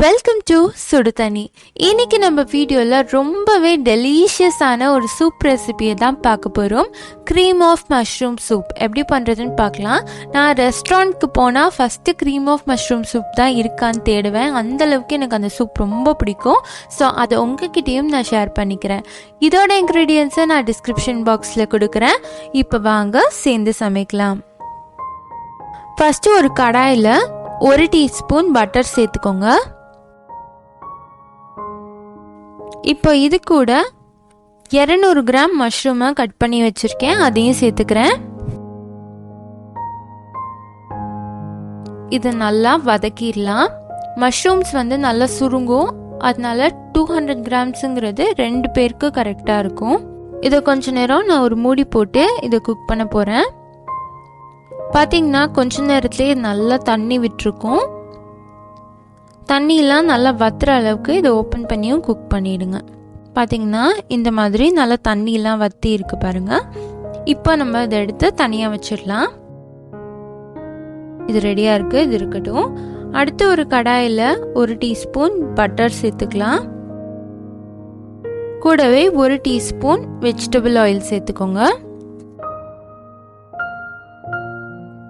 Welcome to சுடு தண்ணி. இன்னைக்கு நம்ம வீடியோவில் ரொம்பவே டெலிஷியஸான ஒரு சூப் ரெசிபியை தான் பார்க்க போகிறோம். க்ரீம் ஆஃப் மஷ்ரூம் சூப் எப்படி பண்ணுறதுன்னு பார்க்கலாம். நான் ரெஸ்டாரண்ட்க்கு போனால் first cream of mushroom soup தான் இருக்கான்னு தேடுவேன். அந்தளவுக்கு எனக்கு அந்த சூப் ரொம்ப பிடிக்கும். ஸோ அதை உங்ககிட்டயும் நான் ஷேர் பண்ணிக்கிறேன். இதோட இன்க்ரீடியன்ஸை நான் டிஸ்கிரிப்ஷன் பாக்ஸில் கொடுக்குறேன். இப்போ வாங்க சேர்ந்து சமைக்கலாம். ஃபஸ்ட்டு ஒரு கடாயில் 1 டீஸ்பூன் பட்டர் சேர்த்துக்கோங்க. இப்போ இது கூட 200 கிராம் மஷ்ரூமை கட் பண்ணி வச்சிருக்கேன், அதையும் சேர்த்துக்கிறேன். இதை நல்லா வதக்கிடலாம். மஷ்ரூம்ஸ் நல்லா சுருங்கும், அதனால 200 கிராம்ஸுங்கிறது 2 பேருக்கு கரெக்டாக இருக்கும். இதை கொஞ்ச நேரம் நான் ஒரு மூடி போட்டு இதை குக் பண்ண போகிறேன். பார்த்தீங்கன்னா கொஞ்ச நேரத்துலேயே நல்லா தண்ணி விட்டுருக்கும். தண்ணியெலாம் நல்லா வத்துற அளவுக்கு இதை ஓப்பன் பண்ணியும் குக் பண்ணிவிடுங்க. பார்த்தீங்கன்னா இந்த மாதிரி நல்லா தண்ணியெலாம் வற்றி இருக்கு பாருங்கள். இப்போ நம்ம இதை எடுத்து தனியாக வச்சிடலாம். இது ரெடியாக இருக்குது, இது இருக்கட்டும். அடுத்து ஒரு கடாயில் 1 டீஸ்பூன் பட்டர் சேர்த்துக்கலாம். கூடவே 1 டீஸ்பூன் வெஜிடபிள் ஆயில் சேர்த்துக்கோங்க.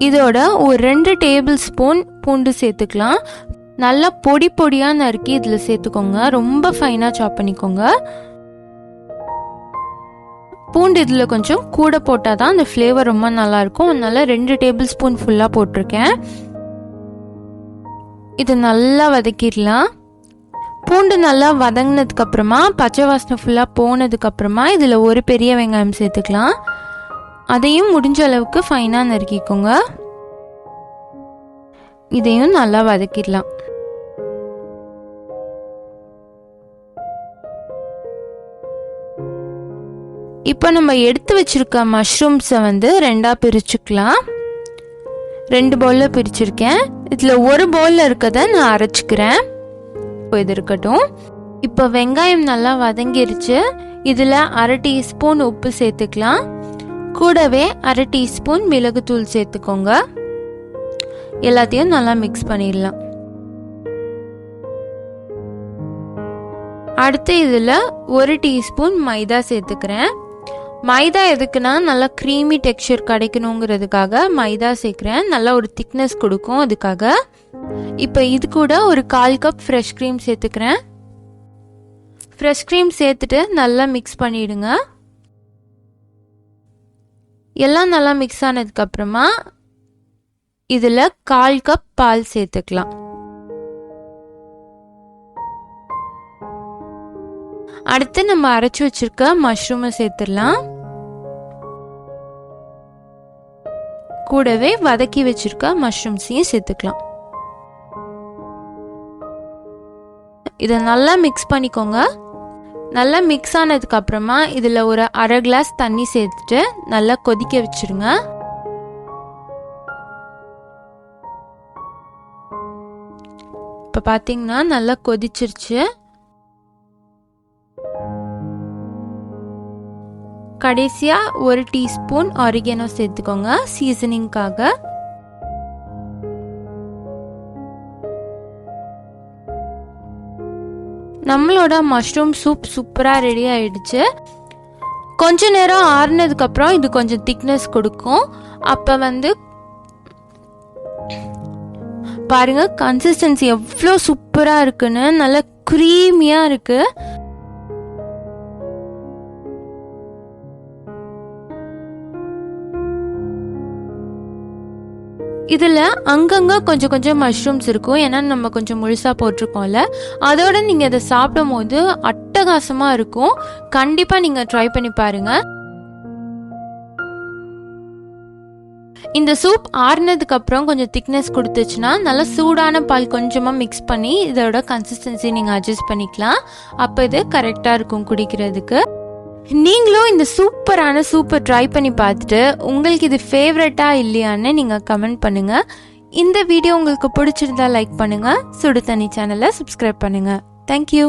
இதோட ஒரு 2 டேபிள் ஸ்பூன் பூண்டு சேர்த்துக்கலாம். நல்லா பொடி பொடியாக நறுக்கி இதில் சேர்த்துக்கோங்க. ரொம்ப ஃபைனாக சாப் பண்ணிக்கோங்க. பூண்டு இதில் கொஞ்சம் கூட போட்டால் தான் அந்த ஃப்ளேவர் ரொம்ப நல்லாயிருக்கும். அதனால 2 டேபிள் ஸ்பூன் ஃபுல்லாக போட்டிருக்கேன். இது நல்லா வதக்கிடலாம். பூண்டு நல்லா வதங்கினதுக்கப்புறமா பச்சை வாசனை ஃபுல்லாக போனதுக்கப்புறமா இதில் ஒரு பெரிய வெங்காயம் சேர்த்துக்கலாம். அதையும் முடிஞ்ச அளவுக்கு ஃபைனாக நறுக்கிக்கோங்க. இதையும் நல்லா வதக்கிடலாம். இப்போ நம்ம எடுத்து வச்சிருக்க மஷ்ரூம்ஸை 2ஆக பிரிச்சுக்கலாம். 2 பவுலில் பிரிச்சிருக்கேன். இதில் ஒரு பவுலில் இருக்கதை நான் அரைச்சிக்கிறேன். இப்போ இது இருக்கட்டும். இப்போ வெங்காயம் நல்லா வதங்கிருச்சு. இதில் 1/2 டீஸ்பூன் உப்பு சேர்த்துக்கலாம். கூடவே 1/2 டீஸ்பூன் மிளகுத்தூள் சேர்த்துக்கோங்க. எல்லாத்தையும் நல்லா மிக்ஸ் பண்ணிடலாம். அடுத்து இதில் 1 டீஸ்பூன் மைதா சேர்த்துக்கிறேன். மைதா எதுக்குன்னா நல்லா க்ரீமி டெக்ஸ்சர் கிடைக்கணுங்கிறதுக்காக மைதா சேர்க்குறேன். நல்லா ஒரு திக்னஸ் கொடுக்கும் அதுக்காக. இப்போ இது கூட ஒரு 1/4 கப் ஃப்ரெஷ் க்ரீம் சேர்த்துக்கிறேன். ஃப்ரெஷ் க்ரீம் சேர்த்துட்டு நல்லா மிக்ஸ் பண்ணிவிடுங்க. எல்லாம் நல்லா மிக்ஸ் ஆனதுக்கப்புறமா இதில் 1/4 கப் பால் சேர்த்துக்கலாம். அடுத்து நம்ம அரைச்சி வச்சிருக்க மஷ்ரூமை சேர்த்துடலாம். கூடவே வதக்கி வச்சிருக்க மஷ்ரூம்ஸையும் சேர்த்துக்கலாம். இதை நல்லா மிக்ஸ் பண்ணிக்கோங்க. நல்லா மிக்ஸ் ஆனதுக்கு அப்புறமா இதில் ஒரு 1/2 கிளாஸ் தண்ணி சேர்த்துட்டு நல்லா கொதிக்க வச்சிருங்க. இப்போ பார்த்தீங்கன்னா நல்லா கொதிச்சிருச்சு. கடைசியாக 1 டீஸ்பூன் ஒரிகேனோ சேர்த்துக்கோங்க சீசனிங்காக. நம்மளோட மஷ்ரூம் சூப் சூப்பராக ரெடி ஆயிடுச்சு. கொஞ்ச நேரம் ஆறுனதுக்கப்புறம் இது கொஞ்சம் திக்னஸ் கொடுக்கும். அப்போ பாருங்க கன்சிஸ்டன்சி எவ்வளோ சூப்பராக இருக்குன்னு. நல்லா க்ரீமியாக இருக்கு. இதில் அங்கங்கே கொஞ்சம் கொஞ்சம் மஷ்ரூம்ஸ் இருக்கும், ஏன்னா நம்ம கொஞ்சம் முழுசாக போட்டிருக்கோம்ல. அதோட நீங்கள் இதை சாப்பிடும் போது அட்டகாசமாக இருக்கும். கண்டிப்பாக நீங்கள் ட்ரை பண்ணி பாருங்கள். இந்த சூப் ஆறுனதுக்கப்புறம் கொஞ்சம் திக்னஸ் கொடுத்துச்சுன்னா நல்லா சூடான பால் கொஞ்சமாக மிக்ஸ் பண்ணி இதோட கன்சிஸ்டன்சி நீங்கள் அட்ஜஸ்ட் பண்ணிக்கலாம். அப்போ இது கரெக்டாக இருக்கும் குடிக்கிறதுக்கு. நீங்களும் இந்த சூப்பரான சூப்பை ட்ரை பண்ணி பார்த்துட்டு உங்களுக்கு இது ஃபேவரட்டா இல்லையான்னு நீங்கள் கமெண்ட் பண்ணுங்கள். இந்த வீடியோ உங்களுக்கு பிடிச்சிருந்தா லைக் பண்ணுங்கள். சுடு தண்ணி சேனலை சப்ஸ்கிரைப் பண்ணுங்கள். தேங்க்யூ.